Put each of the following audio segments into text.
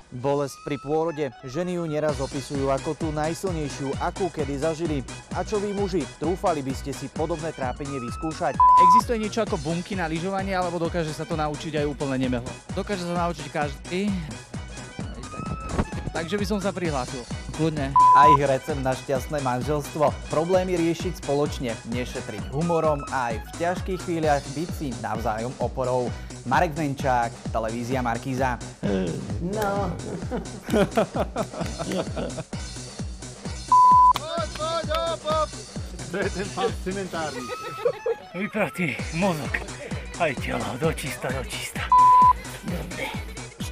Bolesť pri pôrode. Ženy ju neraz opisujú ako tú najsilnejšiu, akú kedy zažili. A čo vy muži, trúfali by ste si podobné trápenie vyskúšať? Existuje niečo ako bunky na lyžovanie, alebo dokáže sa to naučiť aj úplne nemehlo? Dokáže sa naučiť každý. Takže by som sa prihlásil. Kľudne. A ich recept na šťastné manželstvo. Problémy riešiť spoločne, nešetriť humorom a aj v ťažkých chvíľach byť si navzájom oporou. Marek Venčák, televízia Markíza. No. To je ten pán cementárny. Vypratý mozog. Aj telo, dočista, dočista.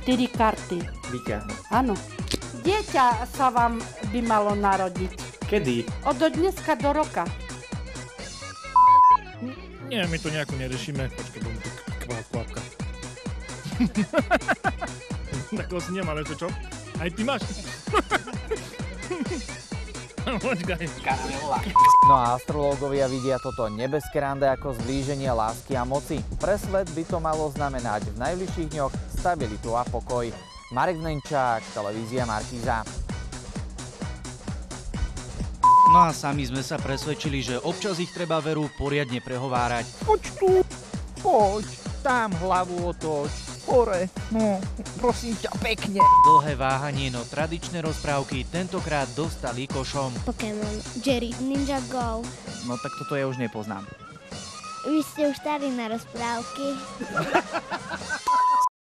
4 karty. Vyťahnuť. Áno. Dieťa sa vám by malo narodiť. Kedy? Od dneska do roka. Nie, my to nejako neriešime. Počkaj, budem tu kvapka. Takého si nemal, ešte čo? Aj ty máš? Počkaj. No a astrológovia vidia toto nebeské rande ako zblíženie lásky a moci. Pre svet by to malo znamenať v najbližších dňoch stabilitu a pokoj. Marek Venčák, televízia Markíza. No a sami sme sa presvedčili, že občas ich treba veru poriadne prehovárať. Poď tu, poď, tam hlavu otoč, hore, no, prosím ťa, pekne. Dlhé váhanie, no tradičné rozprávky tentokrát dostali košom. Pokémon, Jerry, Ninja Go. No tak toto ja už nepoznám. Vy ste už starí na rozprávky.